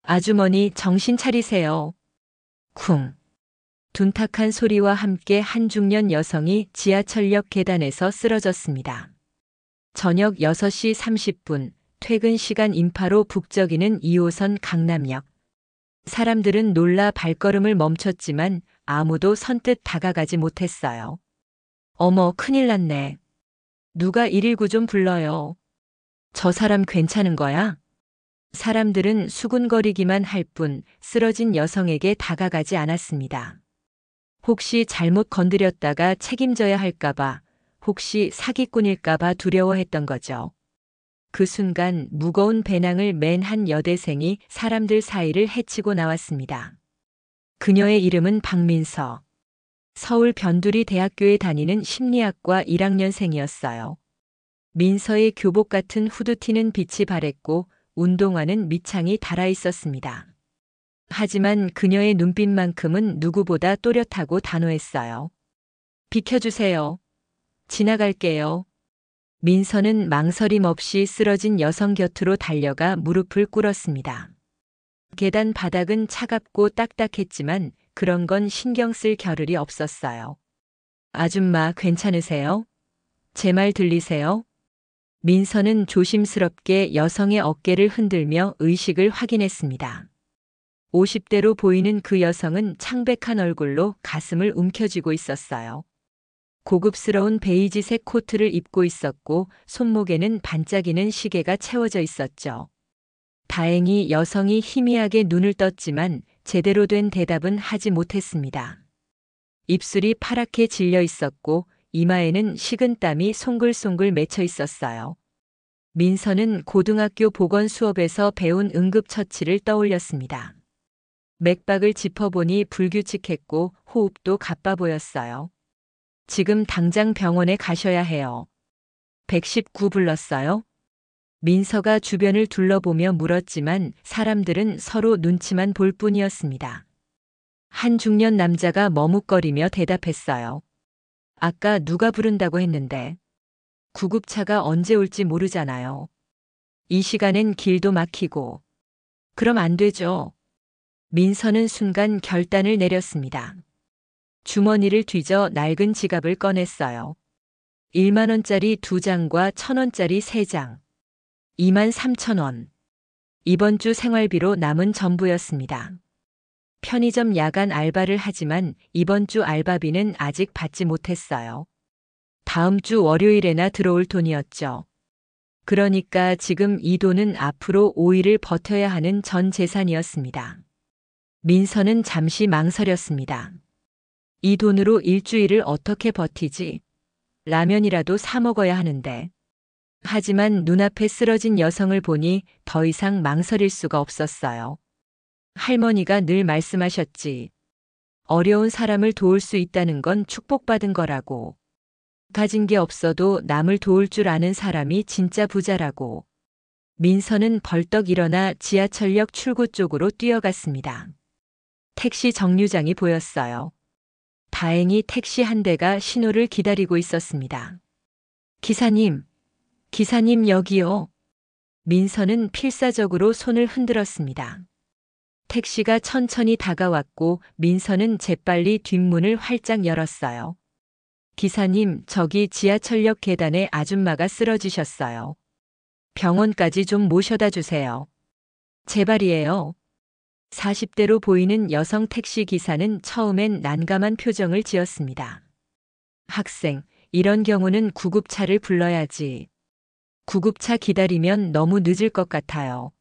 아주머니 정신 차리세요. 쿵. 둔탁한 소리와 함께 한 중년 여성이 지하철역 계단에서 쓰러졌습니다. 저녁 6시 30분 퇴근 시간 인파로 북적이는 2호선 강남역. 사람들은 놀라 발걸음을 멈췄지만 아무도 선뜻 다가가지 못했어요. 어머, 큰일 났네. 누가 119 좀 불러요. 저 사람 괜찮은 거야? 사람들은 수군거리기만 할 뿐 쓰러진 여성에게 다가가지 않았습니다. 혹시 잘못 건드렸다가 책임져야 할까봐, 혹시 사기꾼일까봐 두려워했던 거죠. 그 순간 무거운 배낭을 맨 한 여대생이 사람들 사이를 헤치고 나왔습니다. 그녀의 이름은 박민서. 서울 변두리 대학교에 다니는 심리학과 1학년생이었어요. 민서의 교복 같은 후드티는 빛이 바랬고 운동화는 밑창이 달아 있었습니다. 하지만 그녀의 눈빛만큼은 누구보다 또렷하고 단호했어요. 비켜주세요. 지나갈게요. 민서는 망설임 없이 쓰러진 여성 곁으로 달려가 무릎을 꿇었습니다. 계단 바닥은 차갑고 딱딱했지만 그런 건 신경 쓸 겨를이 없었어요. 아줌마 괜찮으세요? 제 말 들리세요? 민서는 조심스럽게 여성의 어깨를 흔들며 의식을 확인했습니다. 50대로 보이는 그 여성은 창백한 얼굴로 가슴을 움켜쥐고 있었어요. 고급스러운 베이지색 코트를 입고 있었고 손목에는 반짝이는 시계가 채워져 있었죠. 다행히 여성이 희미하게 눈을 떴지만 제대로 된 대답은 하지 못했습니다. 입술이 파랗게 질려 있었고 이마에는 식은땀이 송글송글 맺혀 있었어요. 민서는 고등학교 보건 수업에서 배운 응급처치를 떠올렸습니다. 맥박을 짚어보니 불규칙했고 호흡도 가빠 보였어요. 지금 당장 병원에 가셔야 해요. 119 불렀어요? 민서가 주변을 둘러보며 물었지만 사람들은 서로 눈치만 볼 뿐이었습니다. 한 중년 남자가 머뭇거리며 대답했어요. 아까 누가 부른다고 했는데. 구급차가 언제 올지 모르잖아요. 이 시간엔 길도 막히고. 그럼 안 되죠. 민서는 순간 결단을 내렸습니다. 주머니를 뒤져 낡은 지갑을 꺼냈어요. 1만 원짜리 2장과 1,000원짜리 3장. 23,000원. 이번 주 생활비로 남은 전부였습니다. 편의점 야간 알바를 하지만 이번 주 알바비는 아직 받지 못했어요. 다음 주 월요일에나 들어올 돈이었죠. 그러니까 지금 이 돈은 앞으로 5일을 버텨야 하는 전 재산이었습니다. 민서는 잠시 망설였습니다. 이 돈으로 일주일을 어떻게 버티지? 라면이라도 사 먹어야 하는데. 하지만 눈앞에 쓰러진 여성을 보니 더 이상 망설일 수가 없었어요. 할머니가 늘 말씀하셨지. 어려운 사람을 도울 수 있다는 건 축복받은 거라고. 가진 게 없어도 남을 도울 줄 아는 사람이 진짜 부자라고. 민서는 벌떡 일어나 지하철역 출구 쪽으로 뛰어갔습니다. 택시 정류장이 보였어요. 다행히 택시 한 대가 신호를 기다리고 있었습니다. 기사님, 기사님 여기요. 민서는 필사적으로 손을 흔들었습니다. 택시가 천천히 다가왔고 민서는 재빨리 뒷문을 활짝 열었어요. 기사님, 저기 지하철역 계단에 아줌마가 쓰러지셨어요. 병원까지 좀 모셔다 주세요. 제발이에요. 40대로 보이는 여성 택시 기사는 처음엔 난감한 표정을 지었습니다. 학생, 이런 경우는 구급차를 불러야지. 구급차 기다리면 너무 늦을 것 같아요.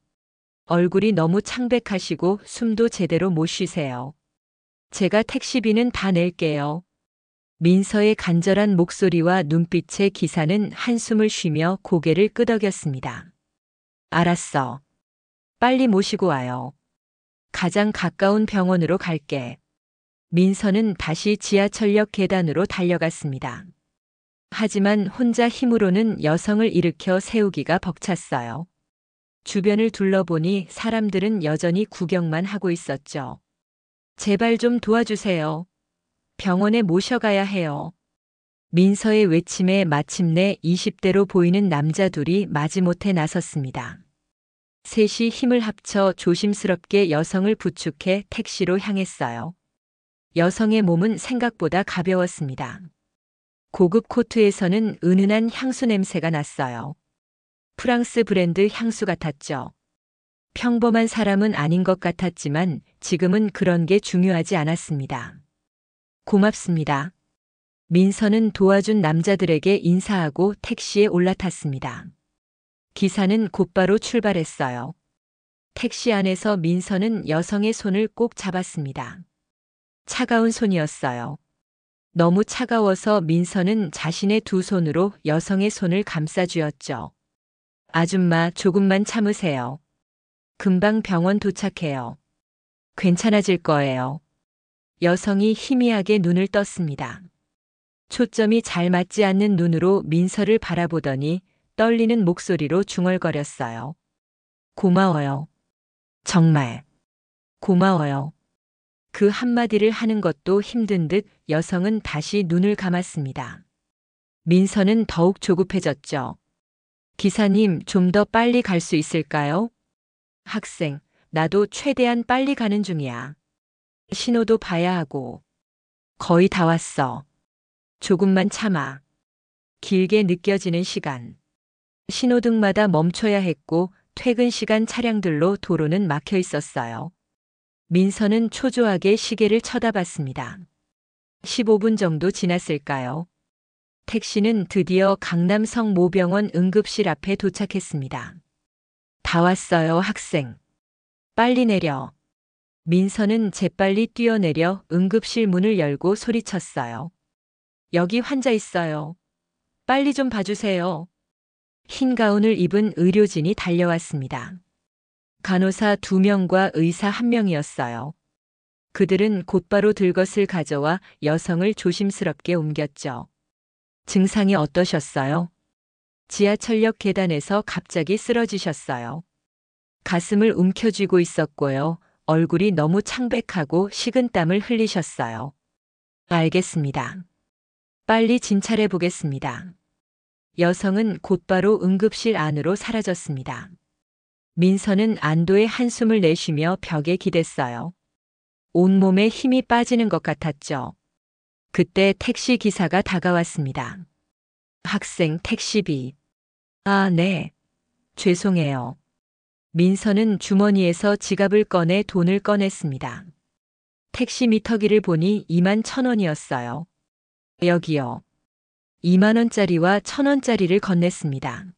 얼굴이 너무 창백하시고 숨도 제대로 못 쉬세요. 제가 택시비는 다 낼게요. 민서의 간절한 목소리와 눈빛에 기사는 한숨을 쉬며 고개를 끄덕였습니다. 알았어. 빨리 모시고 와요. 가장 가까운 병원으로 갈게. 민서는 다시 지하철역 계단으로 달려갔습니다. 하지만 혼자 힘으로는 여성을 일으켜 세우기가 벅찼어요. 주변을 둘러보니 사람들은 여전히 구경만 하고 있었죠. 제발 좀 도와주세요. 병원에 모셔가야 해요. 민서의 외침에 마침내 20대로 보이는 남자 둘이 마지못해 나섰습니다. 셋이 힘을 합쳐 조심스럽게 여성을 부축해 택시로 향했어요. 여성의 몸은 생각보다 가벼웠습니다. 고급 코트에서는 은은한 향수 냄새가 났어요. 프랑스 브랜드 향수 같았죠. 평범한 사람은 아닌 것 같았지만 지금은 그런 게 중요하지 않았습니다. 고맙습니다. 민서는 도와준 남자들에게 인사하고 택시에 올라탔습니다. 기사는 곧바로 출발했어요. 택시 안에서 민서는 여성의 손을 꼭 잡았습니다. 차가운 손이었어요. 너무 차가워서 민서는 자신의 두 손으로 여성의 손을 감싸쥐었죠. 아줌마, 조금만 참으세요. 금방 병원 도착해요. 괜찮아질 거예요. 여성이 희미하게 눈을 떴습니다. 초점이 잘 맞지 않는 눈으로 민서를 바라보더니 떨리는 목소리로 중얼거렸어요. 고마워요. 정말. 고마워요. 그 한마디를 하는 것도 힘든 듯 여성은 다시 눈을 감았습니다. 민서는 더욱 조급해졌죠. 기사님, 좀 더 빨리 갈 수 있을까요? 학생, 나도 최대한 빨리 가는 중이야. 신호도 봐야 하고. 거의 다 왔어. 조금만 참아. 길게 느껴지는 시간. 신호등마다 멈춰야 했고 퇴근 시간 차량들로 도로는 막혀 있었어요. 민서는 초조하게 시계를 쳐다봤습니다. 15분 정도 지났을까요? 택시는 드디어 강남성 모병원 응급실 앞에 도착했습니다. 다 왔어요, 학생. 빨리 내려. 민서는 재빨리 뛰어내려 응급실 문을 열고 소리쳤어요. 여기 환자 있어요. 빨리 좀 봐주세요. 흰 가운을 입은 의료진이 달려왔습니다. 간호사 2명과 의사 1명이었어요. 그들은 곧바로 들것을 가져와 여성을 조심스럽게 옮겼죠. 증상이 어떠셨어요? 지하철역 계단에서 갑자기 쓰러지셨어요. 가슴을 움켜쥐고 있었고요. 얼굴이 너무 창백하고 식은땀을 흘리셨어요. 알겠습니다. 빨리 진찰해 보겠습니다. 여성은 곧바로 응급실 안으로 사라졌습니다. 민서는 안도의 한숨을 내쉬며 벽에 기댔어요. 온몸에 힘이 빠지는 것 같았죠. 그때 택시 기사가 다가왔습니다. 학생 택시비. 아, 네. 죄송해요. 민서는 주머니에서 지갑을 꺼내 돈을 꺼냈습니다. 택시 미터기를 보니 21,000원이었어요. 여기요. 20,000원짜리와 1,000원짜리를 건넸습니다.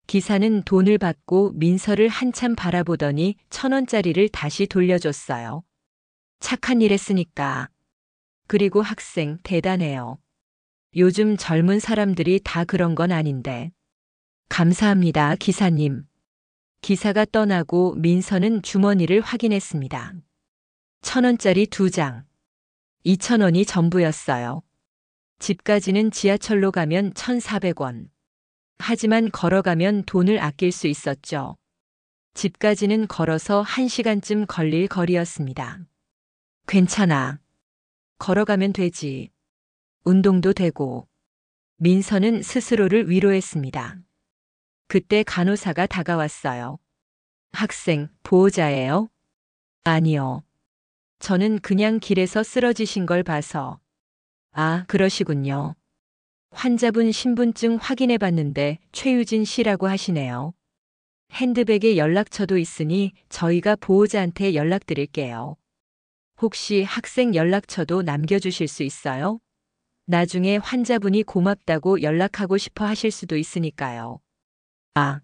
기사는 돈을 받고 민서를 한참 바라보더니 1,000원짜리를 다시 돌려줬어요. 착한 일 했으니까. 그리고 학생 대단해요. 요즘 젊은 사람들이 다 그런 건 아닌데. 감사합니다, 기사님. 기사가 떠나고 민서는 주머니를 확인했습니다. 1,000원짜리 2장. 2,000원이 전부였어요. 집까지는 지하철로 가면 1,400원. 하지만 걸어가면 돈을 아낄 수 있었죠. 집까지는 걸어서 1시간쯤 걸릴 거리였습니다. 괜찮아. 걸어가면 되지. 운동도 되고. 민서는 스스로를 위로했습니다. 그때 간호사가 다가왔어요. 학생, 보호자예요? 아니요. 저는 그냥 길에서 쓰러지신 걸 봐서. 아, 그러시군요. 환자분 신분증 확인해 봤는데 최유진 씨라고 하시네요. 핸드백에 연락처도 있으니 저희가 보호자한테 연락드릴게요. 혹시 학생 연락처도 남겨주실 수 있어요? 나중에 환자분이 고맙다고 연락하고 싶어 하실 수도 있으니까요. 아,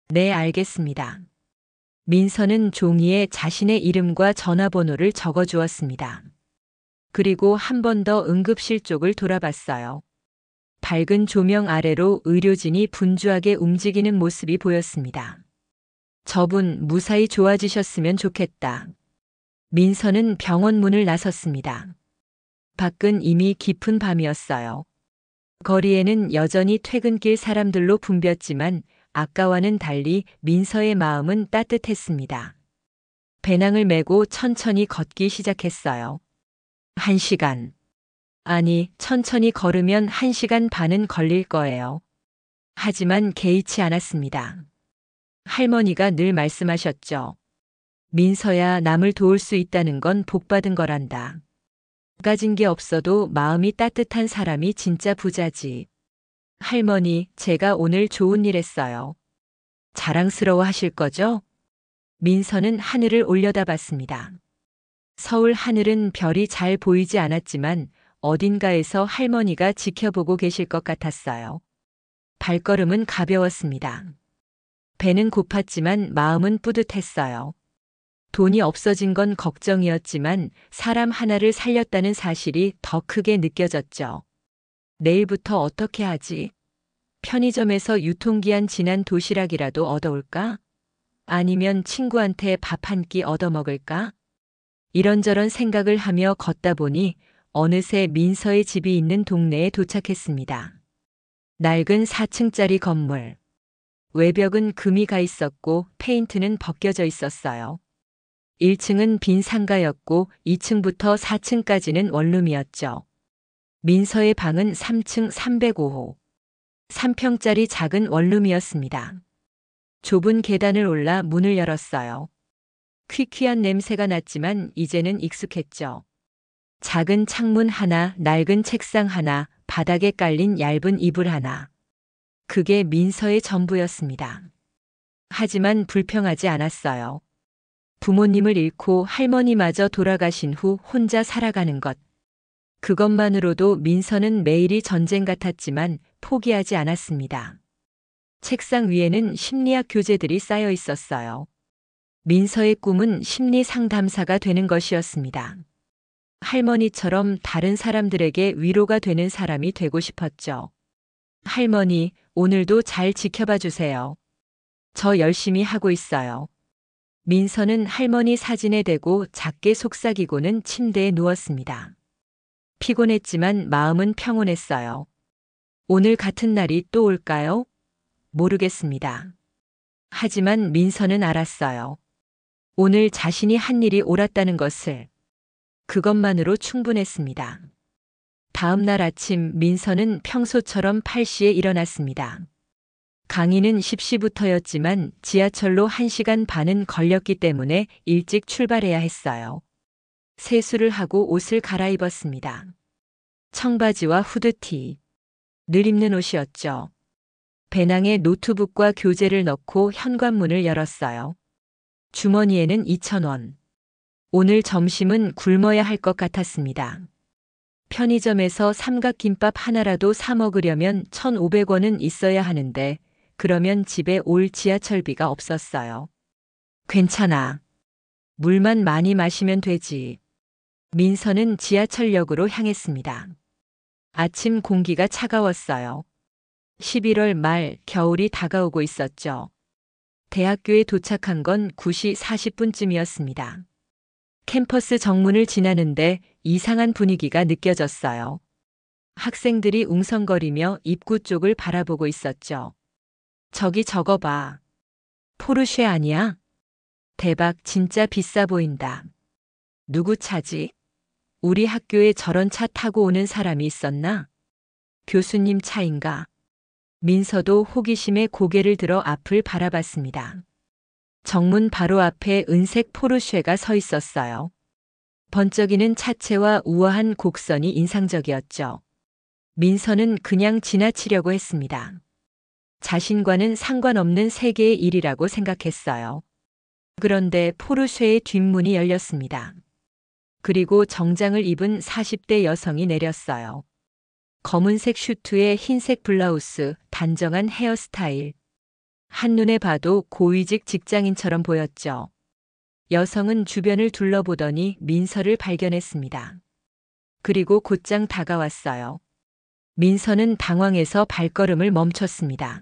네, 알겠습니다. 민서는 종이에 자신의 이름과 전화번호를 적어 주었습니다. 그리고 한 번 더 응급실 쪽을 돌아봤어요. 밝은 조명 아래로 의료진이 분주하게 움직이는 모습이 보였습니다. 저분 무사히 좋아지셨으면 좋겠다. 민서는 병원 문을 나섰습니다. 밖은 이미 깊은 밤이었어요. 거리에는 여전히 퇴근길 사람들로 붐볐지만 아까와는 달리 민서의 마음은 따뜻했습니다. 배낭을 메고 천천히 걷기 시작했어요. 1시간. 아니, 천천히 걸으면 1시간 반은 걸릴 거예요. 하지만 개의치 않았습니다. 할머니가 늘 말씀하셨죠. 민서야, 남을 도울 수 있다는 건 복받은 거란다. 가진 게 없어도 마음이 따뜻한 사람이 진짜 부자지. 할머니, 제가 오늘 좋은 일 했어요. 자랑스러워 하실 거죠? 민서는 하늘을 올려다봤습니다. 서울 하늘은 별이 잘 보이지 않았지만 어딘가에서 할머니가 지켜보고 계실 것 같았어요. 발걸음은 가벼웠습니다. 배는 고팠지만 마음은 뿌듯했어요. 돈이 없어진 건 걱정이었지만 사람 하나를 살렸다는 사실이 더 크게 느껴졌죠. 내일부터 어떻게 하지? 편의점에서 유통기한 지난 도시락이라도 얻어올까? 아니면 친구한테 밥 한 끼 얻어먹을까? 이런저런 생각을 하며 걷다 보니 어느새 민서의 집이 있는 동네에 도착했습니다. 낡은 4층짜리 건물. 외벽은 금이 가 있었고 페인트는 벗겨져 있었어요. 1층은 빈 상가였고 2층부터 4층까지는 원룸이었죠. 민서의 방은 3층 305호. 3평짜리 작은 원룸이었습니다. 좁은 계단을 올라 문을 열었어요. 퀴퀴한 냄새가 났지만 이제는 익숙했죠. 작은 창문 하나, 낡은 책상 하나, 바닥에 깔린 얇은 이불 하나. 그게 민서의 전부였습니다. 하지만 불평하지 않았어요. 부모님을 잃고 할머니마저 돌아가신 후 혼자 살아가는 것. 그것만으로도 민서는 매일이 전쟁 같았지만 포기하지 않았습니다. 책상 위에는 심리학 교재들이 쌓여 있었어요. 민서의 꿈은 심리 상담사가 되는 것이었습니다. 할머니처럼 다른 사람들에게 위로가 되는 사람이 되고 싶었죠. 할머니, 오늘도 잘 지켜봐 주세요. 저 열심히 하고 있어요. 민서는 할머니 사진에 대고 작게 속삭이고는 침대에 누웠습니다. 피곤했지만 마음은 평온했어요. 오늘 같은 날이 또 올까요? 모르겠습니다. 하지만 민서는 알았어요. 오늘 자신이 한 일이 옳았다는 것을. 그것만으로 충분했습니다. 다음 날 아침 민서는 평소처럼 8시에 일어났습니다. 강의는 10시부터였지만 지하철로 1시간 반은 걸렸기 때문에 일찍 출발해야 했어요. 세수를 하고 옷을 갈아입었습니다. 청바지와 후드티. 늘 입는 옷이었죠. 배낭에 노트북과 교재를 넣고 현관문을 열었어요. 주머니에는 2,000원. 오늘 점심은 굶어야 할 것 같았습니다. 편의점에서 삼각김밥 하나라도 사 먹으려면 1,500원은 있어야 하는데 그러면 집에 올 지하철비가 없었어요. 괜찮아. 물만 많이 마시면 되지. 민서는 지하철역으로 향했습니다. 아침 공기가 차가웠어요. 11월 말 겨울이 다가오고 있었죠. 대학교에 도착한 건 9시 40분쯤이었습니다. 캠퍼스 정문을 지나는데 이상한 분위기가 느껴졌어요. 학생들이 웅성거리며 입구 쪽을 바라보고 있었죠. 저기 저거 봐. 포르쉐 아니야? 대박, 진짜 비싸 보인다. 누구 차지? 우리 학교에 저런 차 타고 오는 사람이 있었나? 교수님 차인가? 민서도 호기심에 고개를 들어 앞을 바라봤습니다. 정문 바로 앞에 은색 포르쉐가 서 있었어요. 번쩍이는 차체와 우아한 곡선이 인상적이었죠. 민서는 그냥 지나치려고 했습니다. 자신과는 상관없는 세계의 일이라고 생각했어요. 그런데 포르쉐의 뒷문이 열렸습니다. 그리고 정장을 입은 40대 여성이 내렸어요. 검은색 슈트에 흰색 블라우스, 단정한 헤어스타일. 한눈에 봐도 고위직 직장인처럼 보였죠. 여성은 주변을 둘러보더니 민서를 발견했습니다. 그리고 곧장 다가왔어요. 민서는 당황해서 발걸음을 멈췄습니다.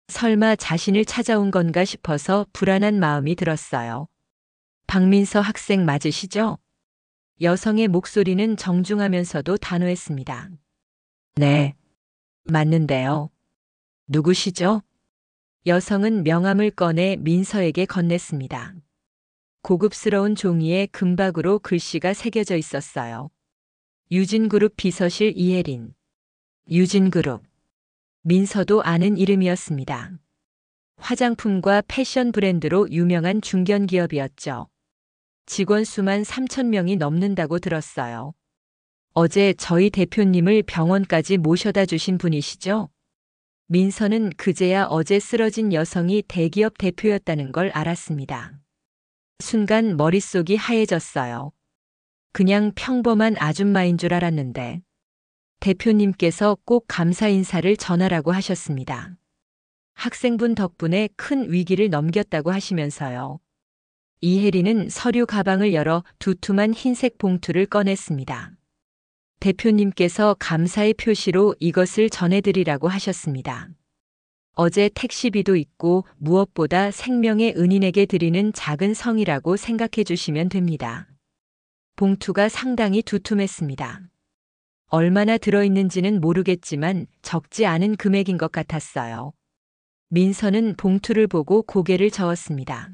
설마 자신을 찾아온 건가 싶어서 불안한 마음이 들었어요. 박민서 학생 맞으시죠? 여성의 목소리는 정중하면서도 단호했습니다. 네, 맞는데요. 누구시죠? 여성은 명함을 꺼내 민서에게 건넸습니다. 고급스러운 종이에 금박으로 글씨가 새겨져 있었어요. 유진그룹 비서실 이혜린. 유진그룹. 민서도 아는 이름이었습니다. 화장품과 패션 브랜드로 유명한 중견기업이었죠. 직원 수만 3,000명이 넘는다고 들었어요. 어제 저희 대표님을 병원까지 모셔다 주신 분이시죠? 민서는 그제야 어제 쓰러진 여성이 대기업 대표였다는 걸 알았습니다. 순간 머릿속이 하얘졌어요. 그냥 평범한 아줌마인 줄 알았는데 대표님께서 꼭 감사 인사를 전하라고 하셨습니다. 학생분 덕분에 큰 위기를 넘겼다고 하시면서요. 이혜리는 서류 가방을 열어 두툼한 흰색 봉투를 꺼냈습니다. 대표님께서 감사의 표시로 이것을 전해드리라고 하셨습니다. 어제 택시비도 있고 무엇보다 생명의 은인에게 드리는 작은 성이라고 생각해 주시면 됩니다. 봉투가 상당히 두툼했습니다. 얼마나 들어있는지는 모르겠지만 적지 않은 금액인 것 같았어요. 민서는 봉투를 보고 고개를 저었습니다.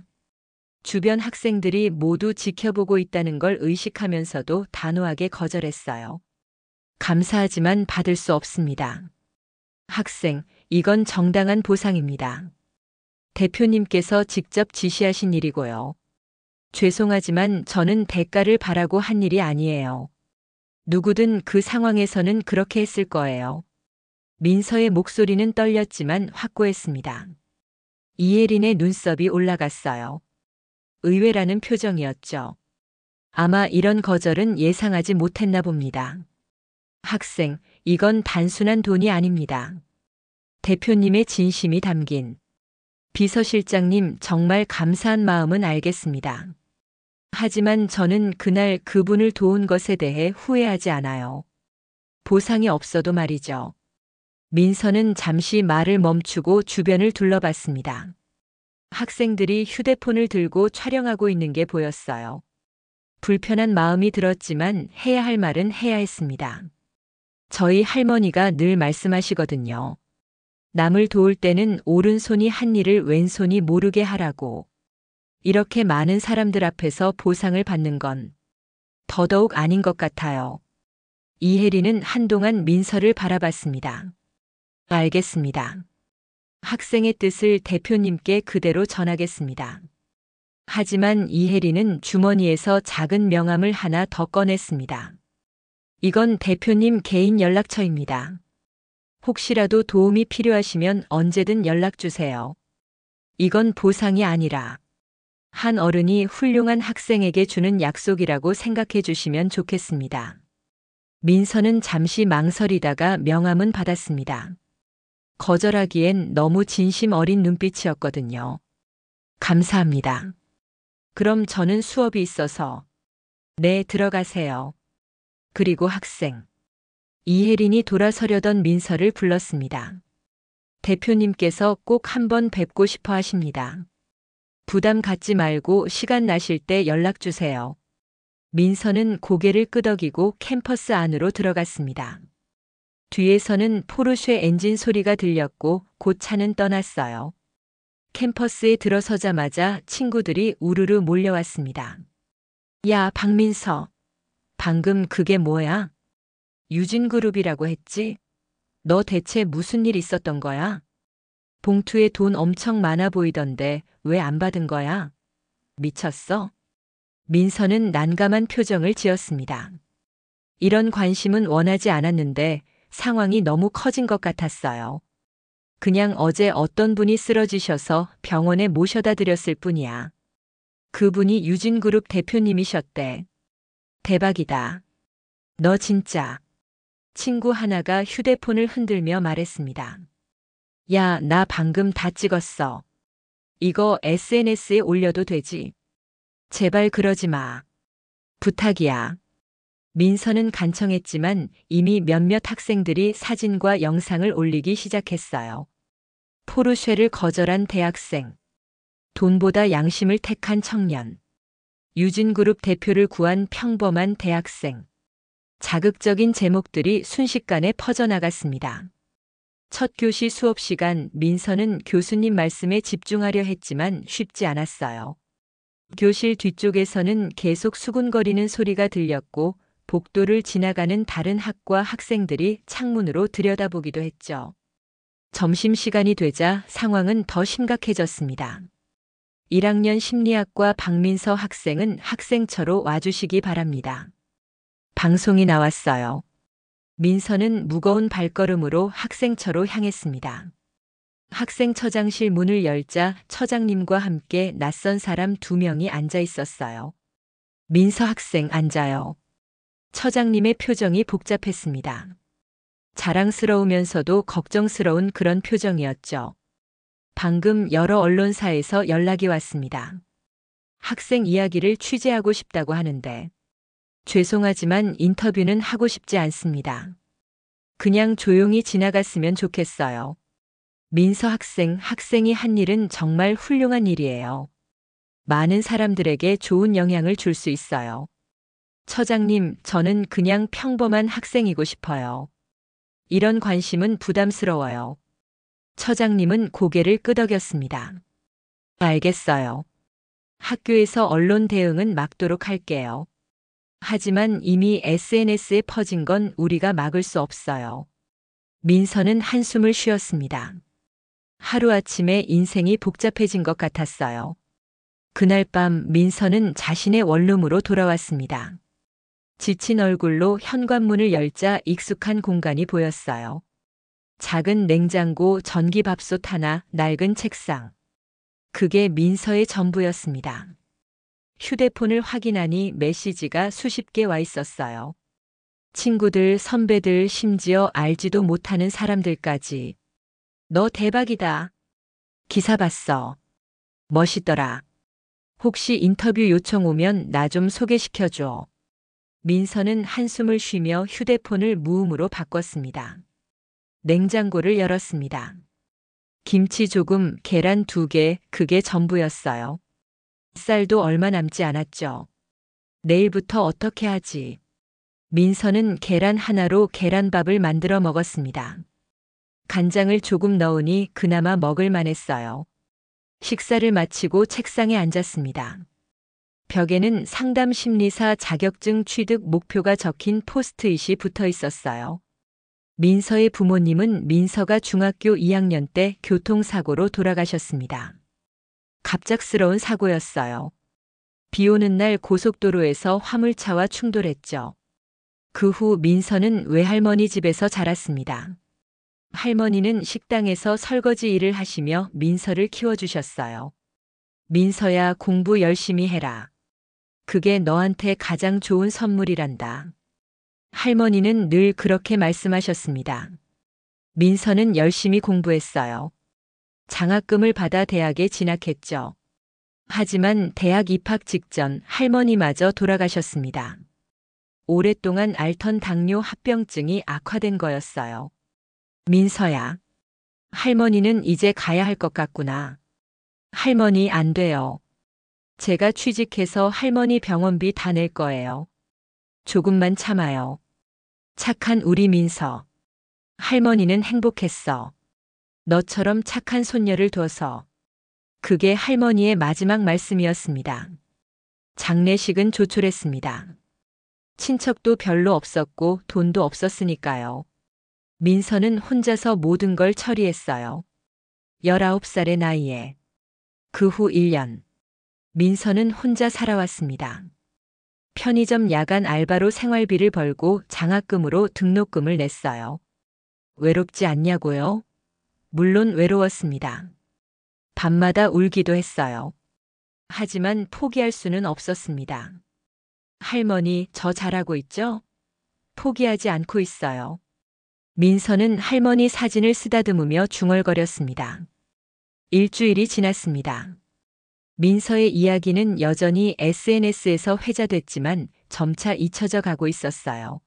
주변 학생들이 모두 지켜보고 있다는 걸 의식하면서도 단호하게 거절했어요. 감사하지만 받을 수 없습니다. 학생, 이건 정당한 보상입니다. 대표님께서 직접 지시하신 일이고요. 죄송하지만 저는 대가를 바라고 한 일이 아니에요. 누구든 그 상황에서는 그렇게 했을 거예요. 민서의 목소리는 떨렸지만 확고했습니다. 이혜린의 눈썹이 올라갔어요. 의외라는 표정이었죠. 아마 이런 거절은 예상하지 못했나 봅니다. 학생, 이건 단순한 돈이 아닙니다. 대표님의 진심이 담긴. 비서실장님, 정말 감사한 마음은 알겠습니다. 하지만 저는 그날 그분을 도운 것에 대해 후회하지 않아요. 보상이 없어도 말이죠. 민서는 잠시 말을 멈추고 주변을 둘러봤습니다. 학생들이 휴대폰을 들고 촬영하고 있는 게 보였어요. 불편한 마음이 들었지만 해야 할 말은 해야 했습니다. 저희 할머니가 늘 말씀하시거든요. 남을 도울 때는 오른손이 한 일을 왼손이 모르게 하라고. 이렇게 많은 사람들 앞에서 보상을 받는 건 더더욱 아닌 것 같아요. 이혜리는 한동안 민서를 바라봤습니다. 알겠습니다. 학생의 뜻을 대표님께 그대로 전하겠습니다. 하지만 이혜리는 주머니에서 작은 명함을 하나 더 꺼냈습니다. 이건 대표님 개인 연락처입니다. 혹시라도 도움이 필요하시면 언제든 연락 주세요. 이건 보상이 아니라 한 어른이 훌륭한 학생에게 주는 약속이라고 생각해 주시면 좋겠습니다. 민서는 잠시 망설이다가 명함은 받았습니다. 거절하기엔 너무 진심 어린 눈빛이었거든요. 감사합니다. 그럼 저는 수업이 있어서. 네, 들어가세요. 그리고 학생. 이혜린이 돌아서려던 민서를 불렀습니다. 대표님께서 꼭 한번 뵙고 싶어 하십니다. 부담 갖지 말고 시간 나실 때 연락 주세요. 민서는 고개를 끄덕이고 캠퍼스 안으로 들어갔습니다. 뒤에서는 포르쉐 엔진 소리가 들렸고 곧 차는 떠났어요. 캠퍼스에 들어서자마자 친구들이 우르르 몰려왔습니다. 야, 박민서. 방금 그게 뭐야? 유진그룹이라고 했지? 너 대체 무슨 일 있었던 거야? 봉투에 돈 엄청 많아 보이던데 왜 안 받은 거야? 미쳤어? 민서는 난감한 표정을 지었습니다. 이런 관심은 원하지 않았는데 상황이 너무 커진 것 같았어요. 그냥 어제 어떤 분이 쓰러지셔서 병원에 모셔다 드렸을 뿐이야. 그분이 유진그룹 대표님이셨대. 대박이다. 너 진짜. 친구 하나가 휴대폰을 흔들며 말했습니다. 야, 나 방금 다 찍었어. 이거 SNS에 올려도 되지? 제발 그러지 마. 부탁이야. 민서는 간청했지만 이미 몇몇 학생들이 사진과 영상을 올리기 시작했어요. 포르쉐를 거절한 대학생. 돈보다 양심을 택한 청년. 유진그룹 대표를 구한 평범한 대학생. 자극적인 제목들이 순식간에 퍼져나갔습니다. 첫 교시 수업 시간 민서는 교수님 말씀에 집중하려 했지만 쉽지 않았어요. 교실 뒤쪽에서는 계속 수군거리는 소리가 들렸고 복도를 지나가는 다른 학과 학생들이 창문으로 들여다보기도 했죠. 점심시간이 되자 상황은 더 심각해졌습니다. 1학년 심리학과 박민서 학생은 학생처로 와주시기 바랍니다. 방송이 나왔어요. 민서는 무거운 발걸음으로 학생처로 향했습니다. 학생처장실 문을 열자 처장님과 함께 낯선 사람 2명이 앉아 있었어요. 민서 학생 앉아요. 처장님의 표정이 복잡했습니다. 자랑스러우면서도 걱정스러운 그런 표정이었죠. 방금 여러 언론사에서 연락이 왔습니다. 학생 이야기를 취재하고 싶다고 하는데 죄송하지만 인터뷰는 하고 싶지 않습니다. 그냥 조용히 지나갔으면 좋겠어요. 민서 학생이 한 일은 정말 훌륭한 일이에요. 많은 사람들에게 좋은 영향을 줄 수 있어요. 처장님, 저는 그냥 평범한 학생이고 싶어요. 이런 관심은 부담스러워요. 처장님은 고개를 끄덕였습니다. 알겠어요. 학교에서 언론 대응은 막도록 할게요. 하지만 이미 SNS에 퍼진 건 우리가 막을 수 없어요. 민서는 한숨을 쉬었습니다. 하루아침에 인생이 복잡해진 것 같았어요. 그날 밤 민서는 자신의 원룸으로 돌아왔습니다. 지친 얼굴로 현관문을 열자 익숙한 공간이 보였어요. 작은 냉장고, 전기밥솥 하나, 낡은 책상. 그게 민서의 전부였습니다. 휴대폰을 확인하니 메시지가 수십 개 와 있었어요. 친구들, 선배들, 심지어 알지도 못하는 사람들까지. 너 대박이다. 기사 봤어. 멋있더라. 혹시 인터뷰 요청 오면 나 좀 소개시켜줘. 민서는 한숨을 쉬며 휴대폰을 무음으로 바꿨습니다. 냉장고를 열었습니다. 김치 조금, 계란 2개, 그게 전부였어요. 쌀도 얼마 남지 않았죠. 내일부터 어떻게 하지? 민서는 계란 하나로 계란밥을 만들어 먹었습니다. 간장을 조금 넣으니 그나마 먹을 만했어요. 식사를 마치고 책상에 앉았습니다. 벽에는 상담 심리사 자격증 취득 목표가 적힌 포스트잇이 붙어 있었어요. 민서의 부모님은 민서가 중학교 2학년 때 교통사고로 돌아가셨습니다. 갑작스러운 사고였어요. 비 오는 날 고속도로에서 화물차와 충돌했죠. 그 후 민서는 외할머니 집에서 자랐습니다. 할머니는 식당에서 설거지 일을 하시며 민서를 키워주셨어요. 민서야, 공부 열심히 해라. 그게 너한테 가장 좋은 선물이란다. 할머니는 늘 그렇게 말씀하셨습니다. 민서는 열심히 공부했어요. 장학금을 받아 대학에 진학했죠. 하지만 대학 입학 직전 할머니마저 돌아가셨습니다. 오랫동안 앓던 당뇨 합병증이 악화된 거였어요. 민서야, 할머니는 이제 가야 할 것 같구나. 할머니 안 돼요. 제가 취직해서 할머니 병원비 다 낼 거예요. 조금만 참아요. 착한 우리 민서. 할머니는 행복했어. 너처럼 착한 손녀를 둬서. 그게 할머니의 마지막 말씀이었습니다. 장례식은 조촐했습니다. 친척도 별로 없었고 돈도 없었으니까요. 민서는 혼자서 모든 걸 처리했어요. 19살의 나이에. 그 후 1년. 민서는 혼자 살아왔습니다. 편의점 야간 알바로 생활비를 벌고 장학금으로 등록금을 냈어요. 외롭지 않냐고요? 물론 외로웠습니다. 밤마다 울기도 했어요. 하지만 포기할 수는 없었습니다. 할머니, 저 잘하고 있죠? 포기하지 않고 있어요. 민서는 할머니 사진을 쓰다듬으며 중얼거렸습니다. 일주일이 지났습니다. 민서의 이야기는 여전히 SNS에서 회자됐지만 점차 잊혀져 가고 있었어요.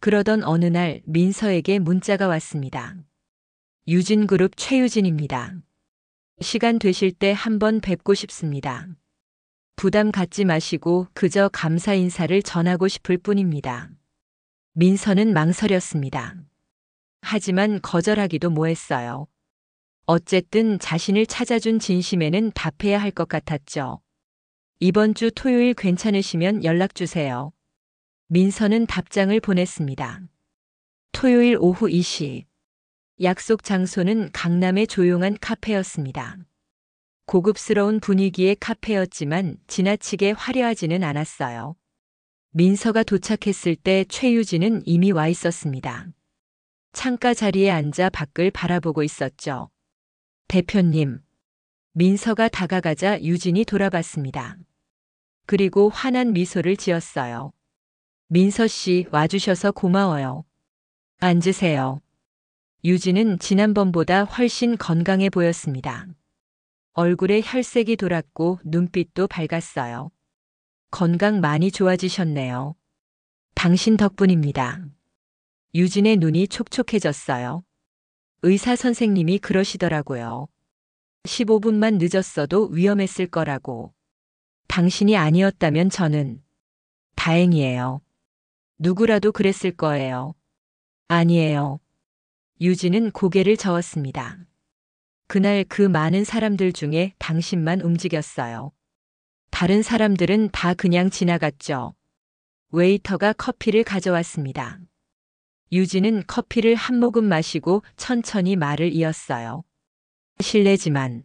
그러던 어느 날 민서에게 문자가 왔습니다. 유진그룹 최유진입니다. 시간 되실 때 한번 뵙고 싶습니다. 부담 갖지 마시고 그저 감사 인사를 전하고 싶을 뿐입니다. 민서는 망설였습니다. 하지만 거절하기도 뭐했어요. 어쨌든 자신을 찾아준 진심에는 답해야 할 것 같았죠. 이번 주 토요일 괜찮으시면 연락 주세요. 민서는 답장을 보냈습니다. 토요일 오후 2시. 약속 장소는 강남의 조용한 카페였습니다. 고급스러운 분위기의 카페였지만 지나치게 화려하지는 않았어요. 민서가 도착했을 때 최유진은 이미 와 있었습니다. 창가 자리에 앉아 밖을 바라보고 있었죠. 대표님. 민서가 다가가자 유진이 돌아봤습니다. 그리고 환한 미소를 지었어요. 민서 씨 와주셔서 고마워요. 앉으세요. 유진은 지난번보다 훨씬 건강해 보였습니다. 얼굴에 혈색이 돌았고 눈빛도 밝았어요. 건강 많이 좋아지셨네요. 당신 덕분입니다. 유진의 눈이 촉촉해졌어요. 의사 선생님이 그러시더라고요. 15분만 늦었어도 위험했을 거라고. 당신이 아니었다면 저는. 다행이에요. 누구라도 그랬을 거예요. 아니에요. 유진은 고개를 저었습니다. 그날 그 많은 사람들 중에 당신만 움직였어요. 다른 사람들은 다 그냥 지나갔죠. 웨이터가 커피를 가져왔습니다. 유진은 커피를 한 모금 마시고 천천히 말을 이었어요. 실례지만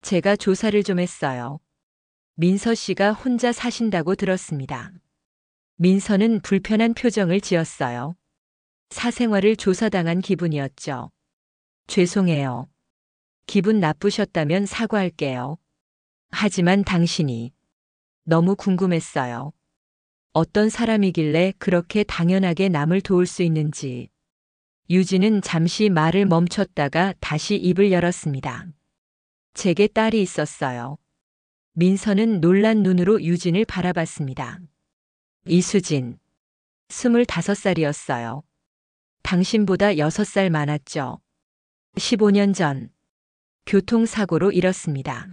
제가 조사를 좀 했어요. 민서 씨가 혼자 사신다고 들었습니다. 민서는 불편한 표정을 지었어요. 사생활을 조사당한 기분이었죠. 죄송해요. 기분 나쁘셨다면 사과할게요. 하지만 당신이 너무 궁금했어요. 어떤 사람이길래 그렇게 당연하게 남을 도울 수 있는지. 유진은 잠시 말을 멈췄다가 다시 입을 열었습니다. 제게 딸이 있었어요. 민서는 놀란 눈으로 유진을 바라봤습니다. 이수진. 25살이었어요. 당신보다 6살 많았죠. 15년 전 교통사고로 잃었습니다.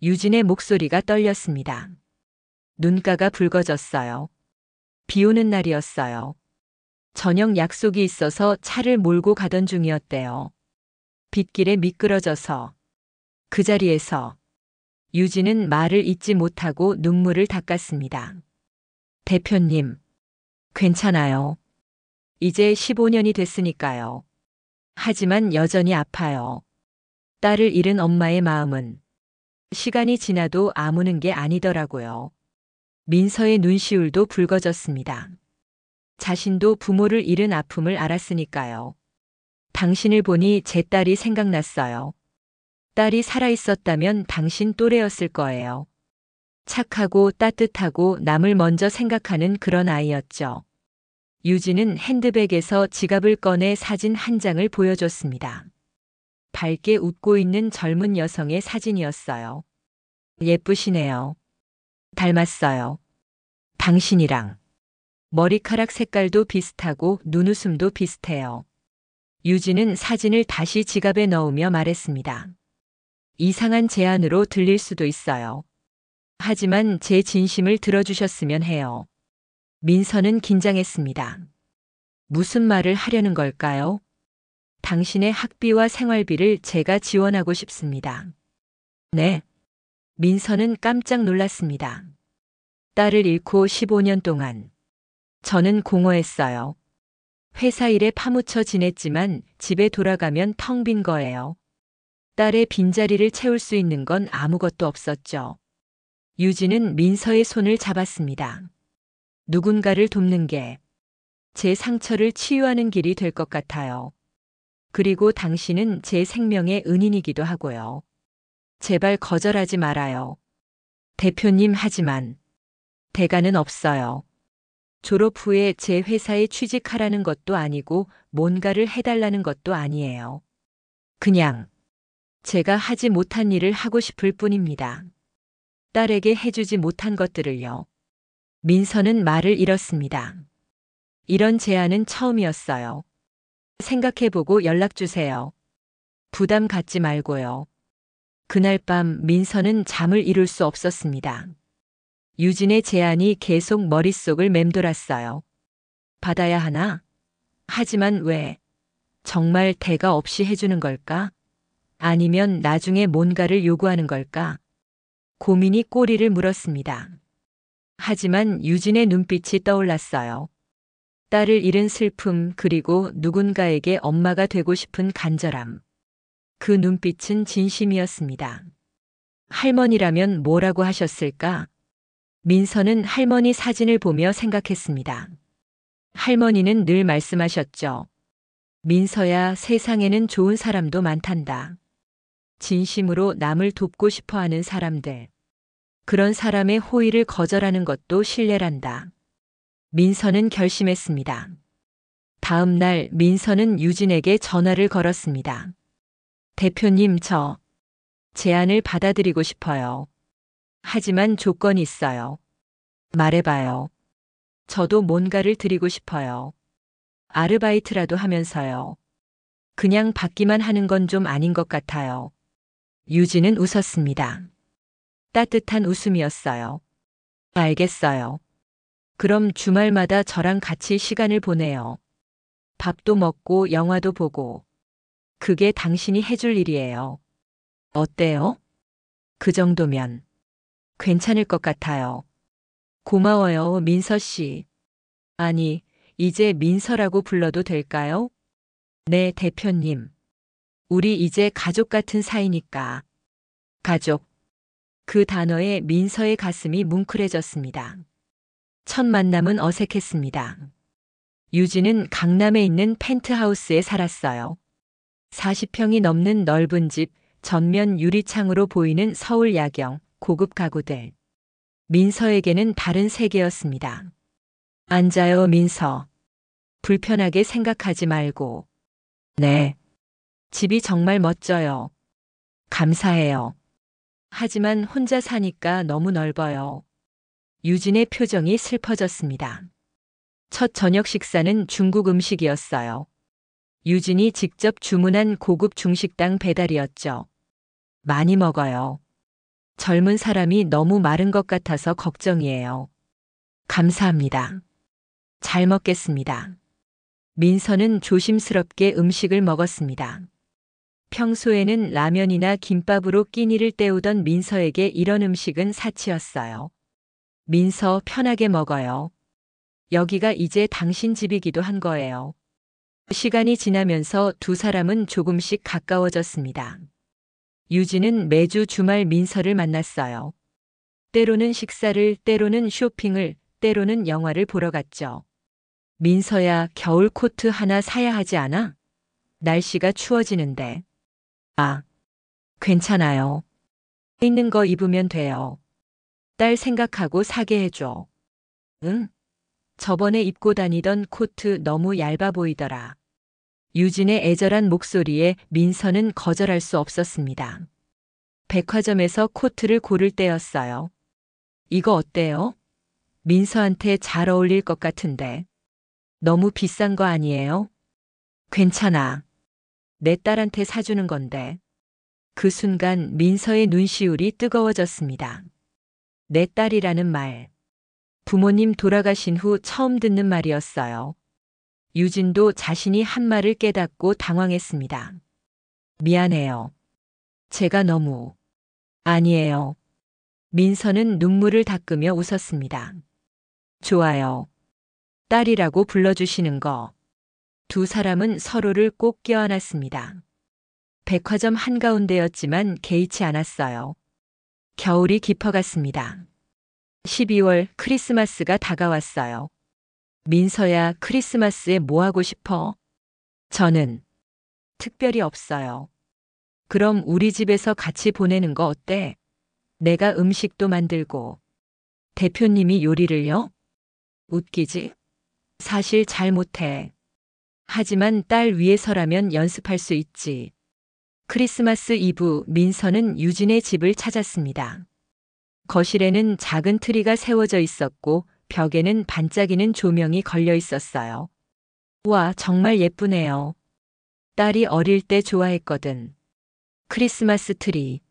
유진의 목소리가 떨렸습니다. 눈가가 붉어졌어요. 비 오는 날이었어요. 저녁 약속이 있어서 차를 몰고 가던 중이었대요. 빗길에 미끄러져서. 그 자리에서 유진은 말을 잇지 못하고 눈물을 닦았습니다. 대표님, 괜찮아요. 이제 15년이 됐으니까요. 하지만 여전히 아파요. 딸을 잃은 엄마의 마음은 시간이 지나도 아무는 게 아니더라고요. 민서의 눈시울도 붉어졌습니다. 자신도 부모를 잃은 아픔을 알았으니까요. 당신을 보니 제 딸이 생각났어요. 딸이 살아있었다면 당신 또래였을 거예요. 착하고 따뜻하고 남을 먼저 생각하는 그런 아이였죠. 유진은 핸드백에서 지갑을 꺼내 사진 한 장을 보여줬습니다. 밝게 웃고 있는 젊은 여성의 사진이었어요. 예쁘시네요. 닮았어요. 당신이랑. 머리카락 색깔도 비슷하고 눈웃음도 비슷해요. 유진은 사진을 다시 지갑에 넣으며 말했습니다. 이상한 제안으로 들릴 수도 있어요. 하지만 제 진심을 들어주셨으면 해요. 민서는 긴장했습니다. 무슨 말을 하려는 걸까요? 당신의 학비와 생활비를 제가 지원하고 싶습니다. 네. 민서는 깜짝 놀랐습니다. 딸을 잃고 15년 동안 저는 공허했어요. 회사 일에 파묻혀 지냈지만 집에 돌아가면 텅 빈 거예요. 딸의 빈자리를 채울 수 있는 건 아무것도 없었죠. 유진은 민서의 손을 잡았습니다. 누군가를 돕는 게 제 상처를 치유하는 길이 될 것 같아요. 그리고 당신은 제 생명의 은인이기도 하고요. 제발 거절하지 말아요. 대표님 하지만 대가는 없어요. 졸업 후에 제 회사에 취직하라는 것도 아니고 뭔가를 해달라는 것도 아니에요. 그냥 제가 하지 못한 일을 하고 싶을 뿐입니다. 딸에게 해주지 못한 것들을요. 민서는 말을 잃었습니다. 이런 제안은 처음이었어요. 생각해보고 연락주세요. 부담 갖지 말고요. 그날 밤 민서는 잠을 이룰 수 없었습니다. 유진의 제안이 계속 머릿속을 맴돌았어요. 받아야 하나? 하지만 왜? 정말 대가 없이 해주는 걸까? 아니면 나중에 뭔가를 요구하는 걸까? 고민이 꼬리를 물었습니다. 하지만 유진의 눈빛이 떠올랐어요. 딸을 잃은 슬픔 그리고 누군가에게 엄마가 되고 싶은 간절함. 그 눈빛은 진심이었습니다. 할머니라면 뭐라고 하셨을까? 민서는 할머니 사진을 보며 생각했습니다. 할머니는 늘 말씀하셨죠. 민서야, 세상에는 좋은 사람도 많단다. 진심으로 남을 돕고 싶어 하는 사람들. 그런 사람의 호의를 거절하는 것도 신뢰란다. 민서는 결심했습니다. 다음 날 민서는 유진에게 전화를 걸었습니다. 대표님, 저 제안을 받아들이고 싶어요. 하지만 조건이 있어요. 말해봐요. 저도 뭔가를 드리고 싶어요. 아르바이트라도 하면서요. 그냥 받기만 하는 건 좀 아닌 것 같아요. 유진은 웃었습니다. 따뜻한 웃음이었어요. 알겠어요. 그럼 주말마다 저랑 같이 시간을 보내요. 밥도 먹고 영화도 보고. 그게 당신이 해줄 일이에요. 어때요? 그 정도면 괜찮을 것 같아요. 고마워요, 민서 씨. 아니, 이제 민서라고 불러도 될까요? 네, 대표님. 우리 이제 가족 같은 사이니까. 가족. 그 단어에 민서의 가슴이 뭉클해졌습니다. 첫 만남은 어색했습니다. 유진은 강남에 있는 펜트하우스에 살았어요. 40평이 넘는 넓은 집, 전면 유리창으로 보이는 서울 야경, 고급 가구들. 민서에게는 다른 세계였습니다. 앉아요, 민서. 불편하게 생각하지 말고. 네. 집이 정말 멋져요. 감사해요. 하지만 혼자 사니까 너무 넓어요. 유진의 표정이 슬퍼졌습니다. 첫 저녁 식사는 중국 음식이었어요. 유진이 직접 주문한 고급 중식당 배달이었죠. 많이 먹어요. 젊은 사람이 너무 마른 것 같아서 걱정이에요. 감사합니다. 잘 먹겠습니다. 민서는 조심스럽게 음식을 먹었습니다. 평소에는 라면이나 김밥으로 끼니를 때우던 민서에게 이런 음식은 사치였어요. 민서, 편하게 먹어요. 여기가 이제 당신 집이기도 한 거예요. 시간이 지나면서 두 사람은 조금씩 가까워졌습니다. 유진은 매주 주말 민서를 만났어요. 때로는 식사를, 때로는 쇼핑을, 때로는 영화를 보러 갔죠. 민서야, 겨울 코트 하나 사야 하지 않아? 날씨가 추워지는데. 아, 괜찮아요. 있는 거 입으면 돼요. 딸 생각하고 사게 해줘. 응? 저번에 입고 다니던 코트 너무 얇아 보이더라. 유진의 애절한 목소리에 민서는 거절할 수 없었습니다. 백화점에서 코트를 고를 때였어요. 이거 어때요? 민서한테 잘 어울릴 것 같은데. 너무 비싼 거 아니에요? 괜찮아. 내 딸한테 사주는 건데. 그 순간 민서의 눈시울이 뜨거워졌습니다. 내 딸이라는 말. 부모님 돌아가신 후 처음 듣는 말이었어요. 유진도 자신이 한 말을 깨닫고 당황했습니다. 미안해요. 제가 너무. 아니에요. 민서는 눈물을 닦으며 웃었습니다. 좋아요. 딸이라고 불러주시는 거. 두 사람은 서로를 꼭 껴안았습니다. 백화점 한가운데였지만 개의치 않았어요. 겨울이 깊어갔습니다. 12월 크리스마스가 다가왔어요. 민서야, 크리스마스에 뭐 하고 싶어? 저는 특별히 없어요. 그럼 우리 집에서 같이 보내는 거 어때? 내가 음식도 만들고. 대표님이 요리를요? 웃기지? 사실 잘 못해. 하지만 딸 위해서라면 연습할 수 있지. 크리스마스 이브 민서는 유진의 집을 찾았습니다. 거실에는 작은 트리가 세워져 있었고 벽에는 반짝이는 조명이 걸려 있었어요. 와, 정말 예쁘네요. 딸이 어릴 때 좋아했거든. 크리스마스 트리.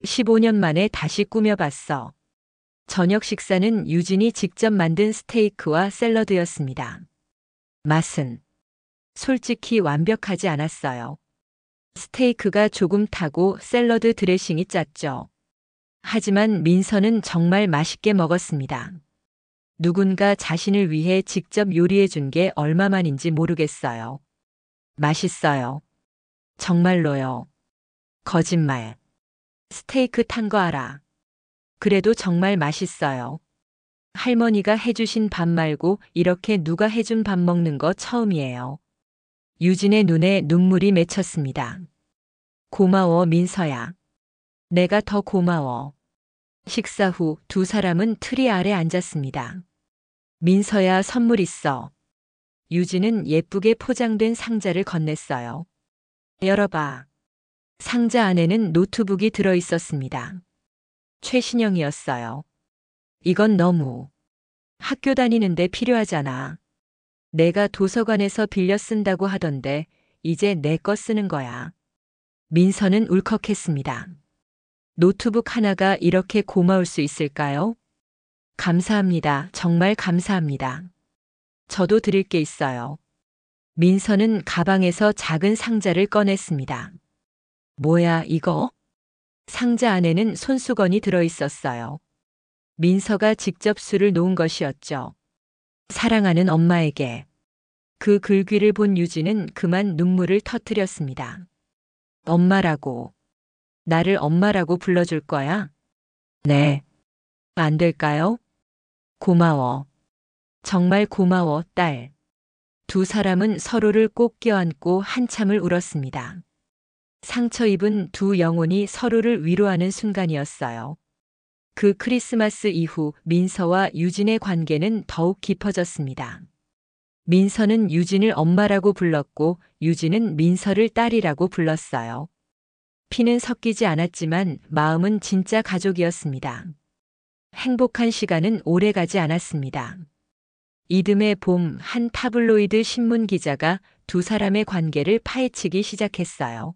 15년 만에 다시 꾸며봤어. 저녁 식사는 유진이 직접 만든 스테이크와 샐러드였습니다. 맛은 솔직히 완벽하지 않았어요. 스테이크가 조금 타고 샐러드 드레싱이 짰죠. 하지만 민서는 정말 맛있게 먹었습니다. 누군가 자신을 위해 직접 요리해 준 게 얼마만인지 모르겠어요. 맛있어요. 정말로요. 거짓말. 스테이크 탄 거 알아. 그래도 정말 맛있어요. 할머니가 해주신 밥 말고 이렇게 누가 해준 밥 먹는 거 처음이에요. 유진의 눈에 눈물이 맺혔습니다. 고마워, 민서야. 내가 더 고마워. 식사 후 두 사람은 트리 아래 앉았습니다. 민서야, 선물 있어. 유진은 예쁘게 포장된 상자를 건넸어요. 열어봐. 상자 안에는 노트북이 들어 있었습니다. 최신형이었어요. 이건 너무. 학교 다니는데 필요하잖아. 내가 도서관에서 빌려 쓴다고 하던데 이제 내 거 쓰는 거야. 민서는 울컥했습니다. 노트북 하나가 이렇게 고마울 수 있을까요? 감사합니다. 정말 감사합니다. 저도 드릴 게 있어요. 민서는 가방에서 작은 상자를 꺼냈습니다. 뭐야, 이거? 상자 안에는 손수건이 들어 있었어요. 민서가 직접 술을 놓은 것이었죠. 사랑하는 엄마에게. 그 글귀를 본 유진은 그만 눈물을 터뜨렸습니다. 엄마라고. 나를 엄마라고 불러줄 거야? 네. 안 될까요? 고마워. 정말 고마워, 딸. 두 사람은 서로를 꼭 껴안고 한참을 울었습니다. 상처 입은 두 영혼이 서로를 위로하는 순간이었어요. 그 크리스마스 이후 민서와 유진의 관계는 더욱 깊어졌습니다. 민서는 유진을 엄마라고 불렀고 유진은 민서를 딸이라고 불렀어요. 피는 섞이지 않았지만 마음은 진짜 가족이었습니다. 행복한 시간은 오래 가지 않았습니다. 이듬해 봄 한 타블로이드 신문 기자가 두 사람의 관계를 파헤치기 시작했어요.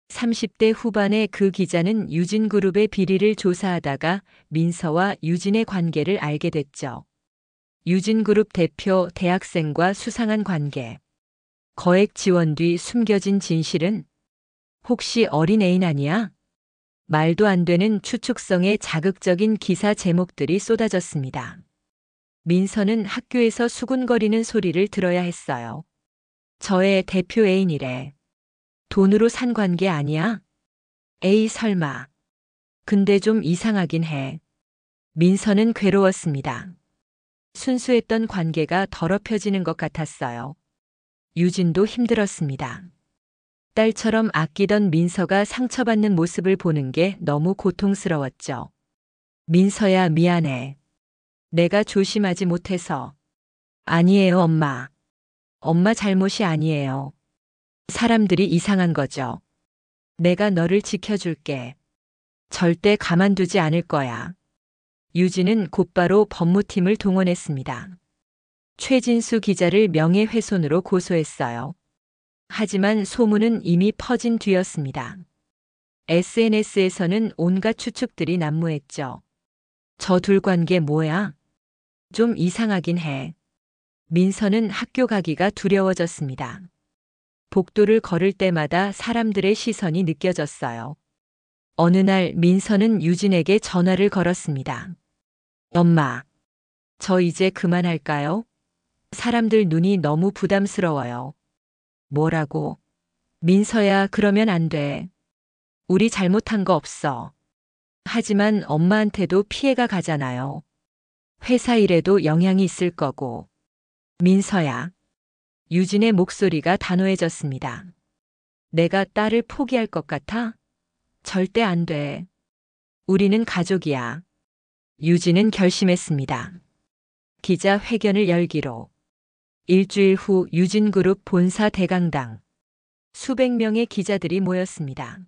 30대 후반의 그 기자는 유진그룹의 비리를 조사하다가 민서와 유진의 관계를 알게 됐죠. 유진그룹 대표 대학생과 수상한 관계. 거액 지원 뒤 숨겨진 진실은? 혹시 어린 애인 아니야? 말도 안 되는 추측성의 자극적인 기사 제목들이 쏟아졌습니다. 민서는 학교에서 수군거리는 소리를 들어야 했어요. 저의 대표 애인이래. 돈으로 산 관계 아니야? 에이, 설마. 근데 좀 이상하긴 해. 민서는 괴로웠습니다. 순수했던 관계가 더럽혀지는 것 같았어요. 유진도 힘들었습니다. 딸처럼 아끼던 민서가 상처받는 모습을 보는 게 너무 고통스러웠죠. 민서야, 미안해. 내가 조심하지 못해서. 아니에요, 엄마. 엄마 잘못이 아니에요. 사람들이 이상한 거죠. 내가 너를 지켜줄게. 절대 가만두지 않을 거야. 유진은 곧바로 법무팀을 동원했습니다. 최진수 기자를 명예훼손으로 고소했어요. 하지만 소문은 이미 퍼진 뒤였습니다. SNS에서는 온갖 추측들이 난무했죠. 저 둘 관계 뭐야? 좀 이상하긴 해. 민서는 학교 가기가 두려워졌습니다. 복도를 걸을 때마다 사람들의 시선이 느껴졌어요. 어느 날 민서는 유진에게 전화를 걸었습니다. 엄마, 저 이제 그만할까요? 사람들 눈이 너무 부담스러워요. 뭐라고? 민서야, 그러면 안 돼. 우리 잘못한 거 없어. 하지만 엄마한테도 피해가 가잖아요. 회사 일에도 영향이 있을 거고. 민서야. 유진의 목소리가 단호해졌습니다. 내가 딸을 포기할 것 같아? 절대 안 돼. 우리는 가족이야. 유진은 결심했습니다. 기자 회견을 열기로. 일주일 후 유진그룹 본사 대강당. 수백 명의 기자들이 모였습니다.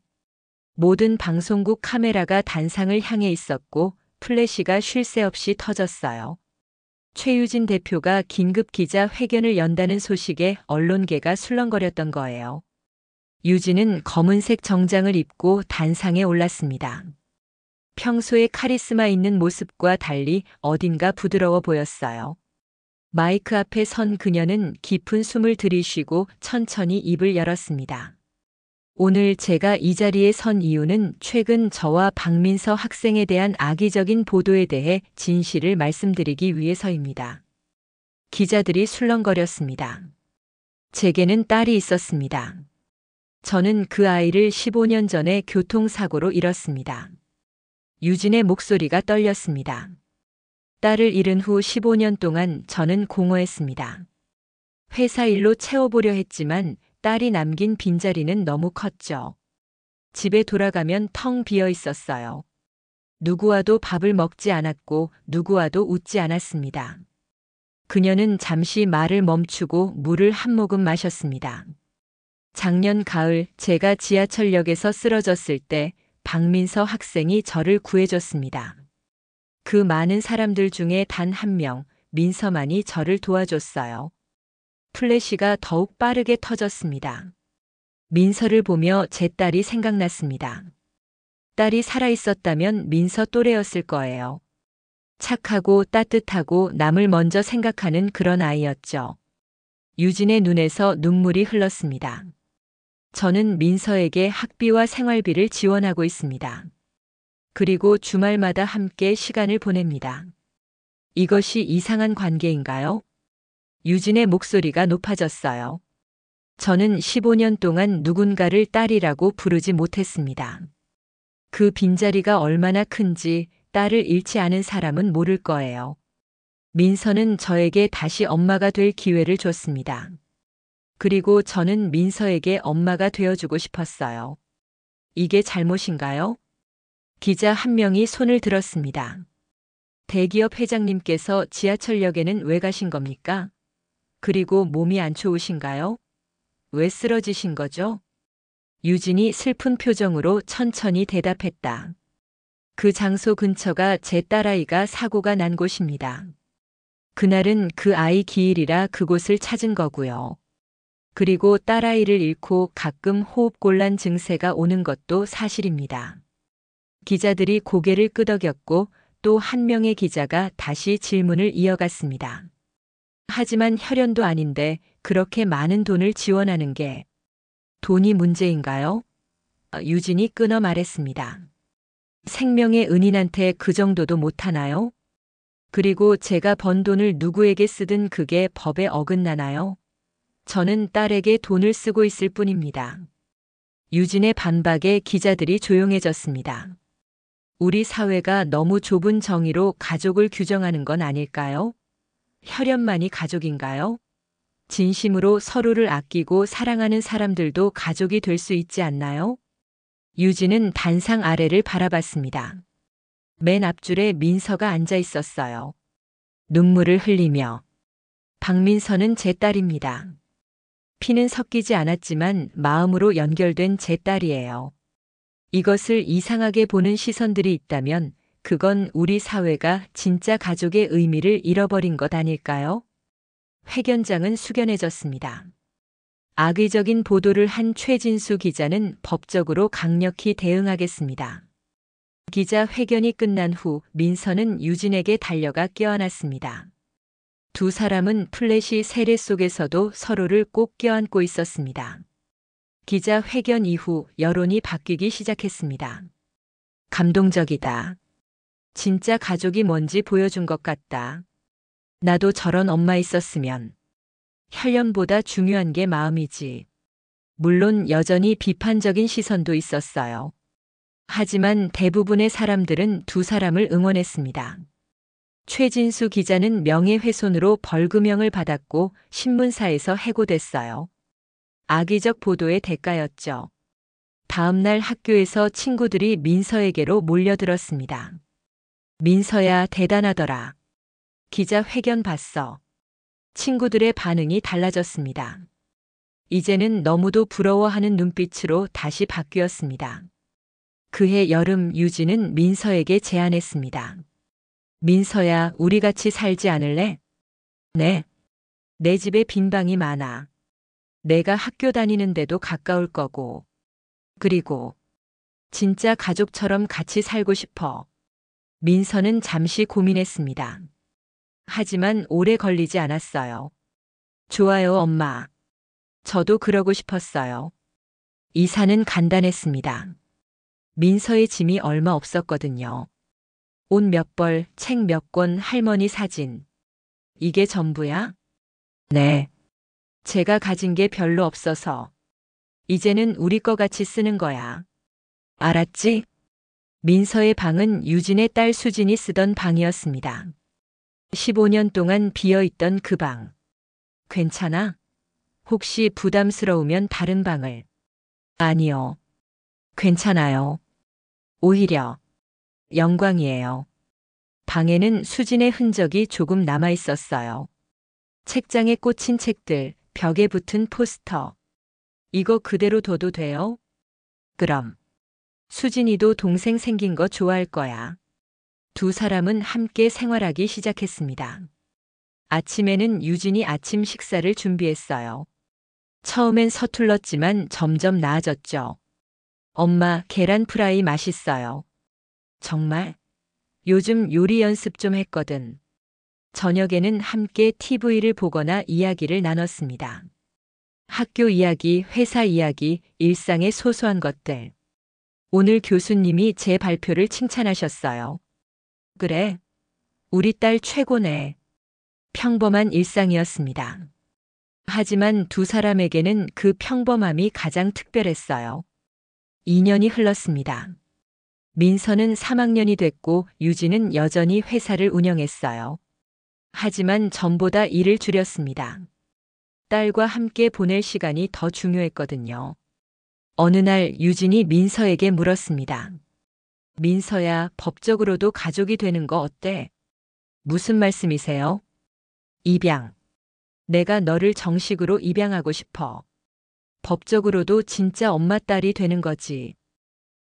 모든 방송국 카메라가 단상을 향해 있었고 플래시가 쉴 새 없이 터졌어요. 최유진 대표가 긴급 기자 회견을 연다는 소식에 언론계가 술렁거렸던 거예요. 유진은 검은색 정장을 입고 단상에 올랐습니다. 평소의 카리스마 있는 모습과 달리 어딘가 부드러워 보였어요. 마이크 앞에 선 그녀는 깊은 숨을 들이쉬고 천천히 입을 열었습니다. 오늘 제가 이 자리에 선 이유는 최근 저와 박민서 학생에 대한 악의적인 보도에 대해 진실을 말씀드리기 위해서입니다. 기자들이 술렁거렸습니다. 제게는 딸이 있었습니다. 저는 그 아이를 15년 전에 교통사고로 잃었습니다. 유진의 목소리가 떨렸습니다. 딸을 잃은 후 15년 동안 저는 공허했습니다. 회사 일로 채워보려 했지만 딸이 남긴 빈자리는 너무 컸죠. 집에 돌아가면 텅 비어 있었어요. 누구와도 밥을 먹지 않았고 누구와도 웃지 않았습니다. 그녀는 잠시 말을 멈추고 물을 한 모금 마셨습니다. 작년 가을 제가 지하철역에서 쓰러졌을 때 박민서 학생이 저를 구해줬습니다. 그 많은 사람들 중에 단 한 명, 민서만이 저를 도와줬어요. 플래시가 더욱 빠르게 터졌습니다. 민서를 보며 제 딸이 생각났습니다. 딸이 살아있었다면 민서 또래였을 거예요. 착하고 따뜻하고 남을 먼저 생각하는 그런 아이였죠. 유진의 눈에서 눈물이 흘렀습니다. 저는 민서에게 학비와 생활비를 지원하고 있습니다. 그리고 주말마다 함께 시간을 보냅니다. 이것이 이상한 관계인가요? 유진의 목소리가 높아졌어요. 저는 15년 동안 누군가를 딸이라고 부르지 못했습니다. 그 빈자리가 얼마나 큰지 딸을 잃지 않은 사람은 모를 거예요. 민서는 저에게 다시 엄마가 될 기회를 줬습니다. 그리고 저는 민서에게 엄마가 되어주고 싶었어요. 이게 잘못인가요? 기자 한 명이 손을 들었습니다. 대기업 회장님께서 지하철역에는 왜 가신 겁니까? 그리고 몸이 안 좋으신가요? 왜 쓰러지신 거죠? 유진이 슬픈 표정으로 천천히 대답했다. 그 장소 근처가 제 딸아이가 사고가 난 곳입니다. 그날은 그 아이 기일이라 그곳을 찾은 거고요. 그리고 딸아이를 잃고 가끔 호흡곤란 증세가 오는 것도 사실입니다. 기자들이 고개를 끄덕였고 또 한 명의 기자가 다시 질문을 이어갔습니다. 하지만 혈연도 아닌데 그렇게 많은 돈을 지원하는 게 돈이 문제인가요? 유진이 끊어 말했습니다. 생명의 은인한테 그 정도도 못하나요? 그리고 제가 번 돈을 누구에게 쓰든 그게 법에 어긋나나요? 저는 딸에게 돈을 쓰고 있을 뿐입니다. 유진의 반박에 기자들이 조용해졌습니다. 우리 사회가 너무 좁은 정의로 가족을 규정하는 건 아닐까요? 혈연만이 가족인가요? 진심으로 서로를 아끼고 사랑하는 사람들도 가족이 될 수 있지 않나요? 유진은 단상 아래를 바라봤습니다. 맨 앞줄에 민서가 앉아 있었어요. 눈물을 흘리며. 박민서는 제 딸입니다. 피는 섞이지 않았지만 마음으로 연결된 제 딸이에요. 이것을 이상하게 보는 시선들이 있다면 그건 우리 사회가 진짜 가족의 의미를 잃어버린 것 아닐까요? 회견장은 숙연해졌습니다. 악의적인 보도를 한 최진수 기자는 법적으로 강력히 대응하겠습니다. 기자 회견이 끝난 후 민서는 유진에게 달려가 껴안았습니다. 두 사람은 플래시 세례 속에서도 서로를 꼭 껴안고 있었습니다. 기자 회견 이후 여론이 바뀌기 시작했습니다. 감동적이다. 진짜 가족이 뭔지 보여준 것 같다. 나도 저런 엄마 있었으면. 혈연보다 중요한 게 마음이지. 물론 여전히 비판적인 시선도 있었어요. 하지만 대부분의 사람들은 두 사람을 응원했습니다. 최진수 기자는 명예훼손으로 벌금형을 받았고 신문사에서 해고됐어요. 악의적 보도의 대가였죠. 다음 날 학교에서 친구들이 민서에게로 몰려들었습니다. 민서야 대단하더라. 기자 회견 봤어. 친구들의 반응이 달라졌습니다. 이제는 너무도 부러워하는 눈빛으로 다시 바뀌었습니다. 그해 여름 유진은 민서에게 제안했습니다. 민서야, 우리 같이 살지 않을래? 네. 내 집에 빈 방이 많아. 내가 학교 다니는데도 가까울 거고. 그리고 진짜 가족처럼 같이 살고 싶어. 민서는 잠시 고민했습니다. 하지만 오래 걸리지 않았어요. 좋아요, 엄마. 저도 그러고 싶었어요. 이사는 간단했습니다. 민서의 짐이 얼마 없었거든요. 옷 몇 벌, 책 몇 권, 할머니 사진. 이게 전부야? 네. 제가 가진 게 별로 없어서. 이제는 우리 거 같이 쓰는 거야. 알았지? 민서의 방은 유진의 딸 수진이 쓰던 방이었습니다. 15년 동안 비어있던 그 방. 괜찮아? 혹시 부담스러우면 다른 방을. 아니요. 괜찮아요. 오히려 영광이에요. 방에는 수진의 흔적이 조금 남아 있었어요. 책장에 꽂힌 책들, 벽에 붙은 포스터. 이거 그대로 둬도 돼요? 그럼. 수진이도 동생 생긴 거 좋아할 거야. 두 사람은 함께 생활하기 시작했습니다. 아침에는 유진이 아침 식사를 준비했어요. 처음엔 서툴렀지만 점점 나아졌죠. 엄마, 계란 프라이 맛있어요. 정말? 요즘 요리 연습 좀 했거든. 저녁에는 함께 TV를 보거나 이야기를 나눴습니다. 학교 이야기, 회사 이야기, 일상의 소소한 것들. 오늘 교수님이 제 발표를 칭찬하셨어요. 그래? 우리 딸 최고네. 평범한 일상이었습니다. 하지만 두 사람에게는 그 평범함이 가장 특별했어요. 2년이 흘렀습니다. 민서는 3학년이 됐고 유진은 여전히 회사를 운영했어요. 하지만 전보다 일을 줄였습니다. 딸과 함께 보낼 시간이 더 중요했거든요. 어느 날 유진이 민서에게 물었습니다. 민서야, 법적으로도 가족이 되는 거 어때? 무슨 말씀이세요? 입양. 내가 너를 정식으로 입양하고 싶어. 법적으로도 진짜 엄마 딸이 되는 거지.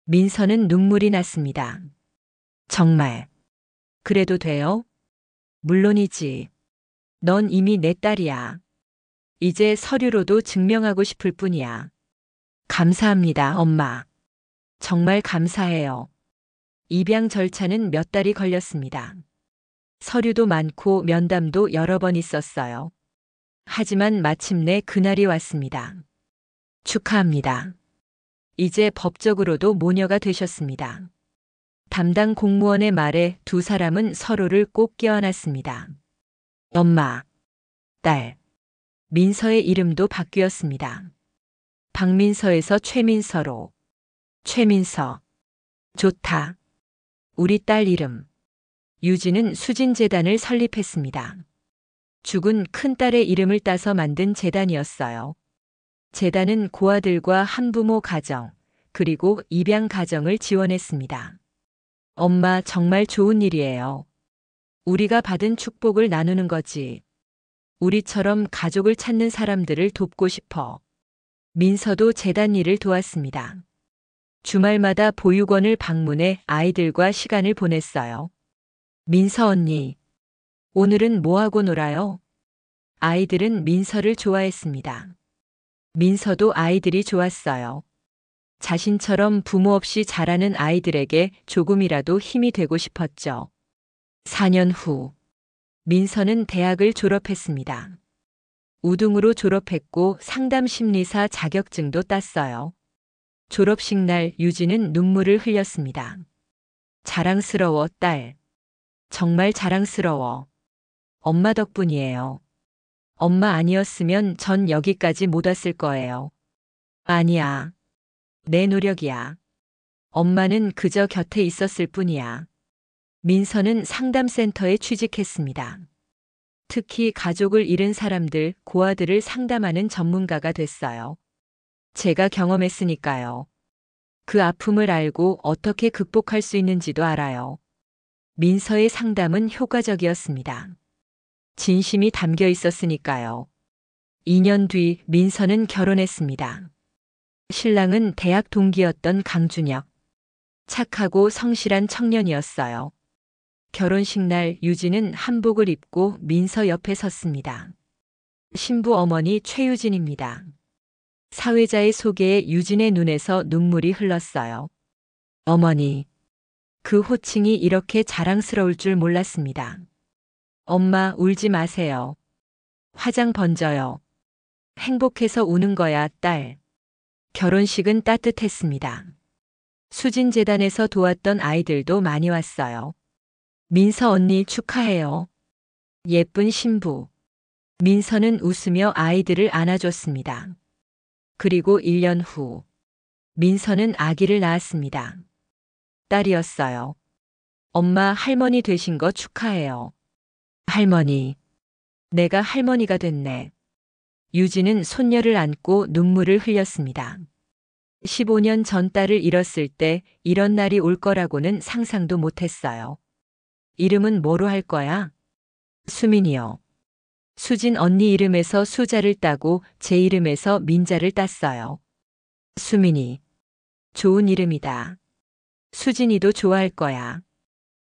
민서는 눈물이 났습니다. 정말. 그래도 돼요? 물론이지. 넌 이미 내 딸이야. 이제 서류로도 증명하고 싶을 뿐이야. 감사합니다, 엄마. 정말 감사해요. 입양 절차는 몇 달이 걸렸습니다. 서류도 많고 면담도 여러 번 있었어요. 하지만 마침내 그날이 왔습니다. 축하합니다. 이제 법적으로도 모녀가 되셨습니다. 담당 공무원의 말에 두 사람은 서로를 꼭 껴안았습니다. 엄마, 딸. 민서의 이름도 바뀌었습니다. 박민서에서 최민서로. 최민서. 좋다. 우리 딸 이름. 유진은 수진재단을 설립했습니다. 죽은 큰딸의 이름을 따서 만든 재단이었어요. 재단은 고아들과 한부모 가정, 그리고 입양 가정을 지원했습니다. 엄마, 정말 좋은 일이에요. 우리가 받은 축복을 나누는 거지. 우리처럼 가족을 찾는 사람들을 돕고 싶어. 민서도 재단 일을 도왔습니다. 주말마다 보육원을 방문해 아이들과 시간을 보냈어요. 민서 언니, 오늘은 뭐하고 놀아요? 아이들은 민서를 좋아했습니다. 민서도 아이들이 좋았어요. 자신처럼 부모 없이 자라는 아이들에게 조금이라도 힘이 되고 싶었죠. 4년 후, 민서는 대학을 졸업했습니다. 우등으로 졸업했고 상담심리사 자격증도 땄어요. 졸업식 날 유진은 눈물을 흘렸습니다. 자랑스러워, 딸. 정말 자랑스러워. 엄마 덕분이에요. 엄마 아니었으면 전 여기까지 못 왔을 거예요. 아니야. 내 노력이야. 엄마는 그저 곁에 있었을 뿐이야. 민서는 상담센터에 취직했습니다. 특히 가족을 잃은 사람들, 고아들을 상담하는 전문가가 됐어요. 제가 경험했으니까요. 그 아픔을 알고 어떻게 극복할 수 있는지도 알아요. 민서의 상담은 효과적이었습니다. 진심이 담겨 있었으니까요. 2년 뒤 민서는 결혼했습니다. 신랑은 대학 동기였던 강준혁. 착하고 성실한 청년이었어요. 결혼식 날 유진은 한복을 입고 민서 옆에 섰습니다. 신부 어머니 최유진입니다. 사회자의 소개에 유진의 눈에서 눈물이 흘렀어요. 어머니, 그 호칭이 이렇게 자랑스러울 줄 몰랐습니다. 엄마, 울지 마세요. 화장 번져요. 행복해서 우는 거야, 딸. 결혼식은 따뜻했습니다. 수진재단에서 도왔던 아이들도 많이 왔어요. 민서 언니 축하해요. 예쁜 신부. 민서는 웃으며 아이들을 안아줬습니다. 그리고 1년 후, 민서는 아기를 낳았습니다. 딸이었어요. 엄마 할머니 되신 거 축하해요. 할머니. 내가 할머니가 됐네. 유진은 손녀를 안고 눈물을 흘렸습니다. 15년 전 딸을 잃었을 때 이런 날이 올 거라고는 상상도 못했어요. 이름은 뭐로 할 거야? 수민이요. 수진 언니 이름에서 수자를 따고 제 이름에서 민자를 땄어요. 수민이. 좋은 이름이다. 수진이도 좋아할 거야.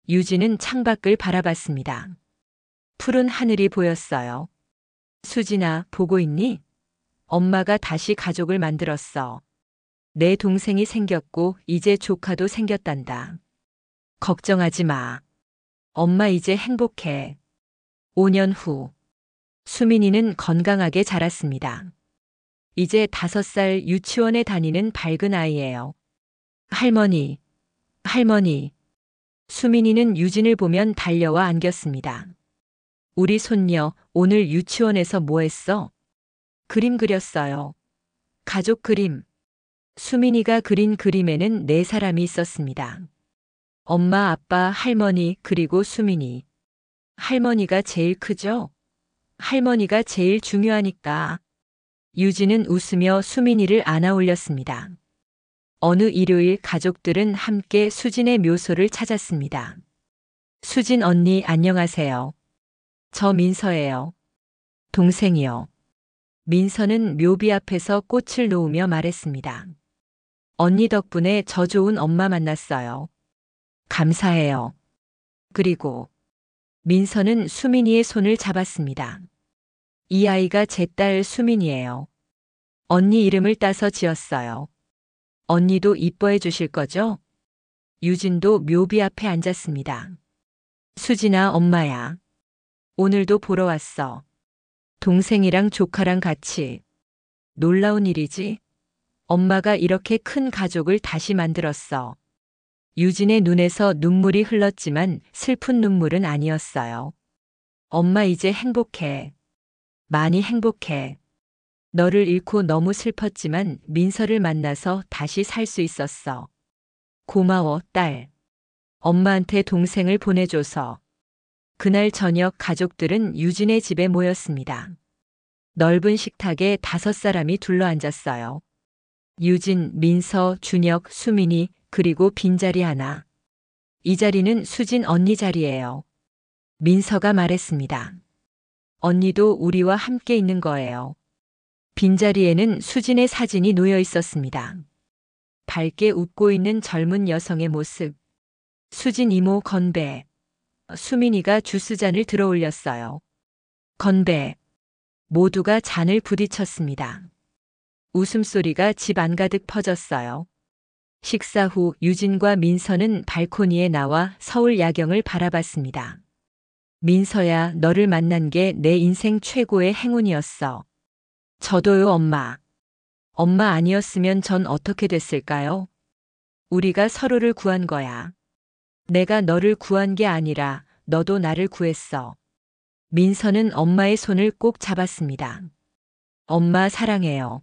유진은 창밖을 바라봤습니다. 푸른 하늘이 보였어요. 수진아, 보고 있니? 엄마가 다시 가족을 만들었어. 내 동생이 생겼고 이제 조카도 생겼단다. 걱정하지 마. 엄마 이제 행복해. 5년 후, 수민이는 건강하게 자랐습니다. 이제 5살 유치원에 다니는 밝은 아이예요. 할머니, 할머니. 수민이는 유진을 보면 달려와 안겼습니다. 우리 손녀, 오늘 유치원에서 뭐 했어? 그림 그렸어요. 가족 그림. 수민이가 그린 그림에는 4사람이 있었습니다. 엄마, 아빠, 할머니, 그리고 수민이. 할머니가 제일 크죠? 할머니가 제일 중요하니까. 유진은 웃으며 수민이를 안아 올렸습니다. 어느 일요일 가족들은 함께 수진의 묘소를 찾았습니다. 수진 언니 안녕하세요. 저 민서예요. 동생이요. 민서는 묘비 앞에서 꽃을 놓으며 말했습니다. 언니 덕분에 저 좋은 엄마 만났어요. 감사해요. 그리고 민서는 수민이의 손을 잡았습니다. 이 아이가 제 딸 수민이에요. 언니 이름을 따서 지었어요. 언니도 이뻐해 주실 거죠? 유진도 묘비 앞에 앉았습니다. 수진아, 엄마야. 오늘도 보러 왔어. 동생이랑 조카랑 같이. 놀라운 일이지? 엄마가 이렇게 큰 가족을 다시 만들었어. 유진의 눈에서 눈물이 흘렀지만 슬픈 눈물은 아니었어요. 엄마 이제 행복해. 많이 행복해. 너를 잃고 너무 슬펐지만 민서를 만나서 다시 살 수 있었어. 고마워, 딸. 엄마한테 동생을 보내줘서. 그날 저녁 가족들은 유진의 집에 모였습니다. 넓은 식탁에 5사람이 둘러앉았어요. 유진, 민서, 준혁, 수민이, 그리고 빈자리 하나. 이 자리는 수진 언니 자리예요. 민서가 말했습니다. 언니도 우리와 함께 있는 거예요. 빈자리에는 수진의 사진이 놓여 있었습니다. 밝게 웃고 있는 젊은 여성의 모습. 수진 이모 건배. 수민이가 주스잔을 들어 올렸어요. 건배. 모두가 잔을 부딪혔습니다. 웃음소리가 집 안가득 퍼졌어요. 식사 후 유진과 민서는 발코니에 나와 서울 야경을 바라봤습니다. 민서야, 너를 만난 게 내 인생 최고의 행운이었어. 저도요, 엄마. 엄마 아니었으면 전 어떻게 됐을까요? 우리가 서로를 구한 거야. 내가 너를 구한 게 아니라 너도 나를 구했어. 민서는 엄마의 손을 꼭 잡았습니다. 엄마 사랑해요.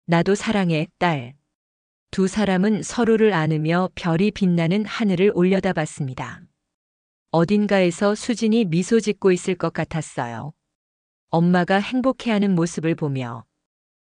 나도 사랑해, 딸. 2사람은 서로를 안으며 별이 빛나는 하늘을 올려다봤습니다. 어딘가에서 수진이 미소 짓고 있을 것 같았어요. 엄마가 행복해하는 모습을 보며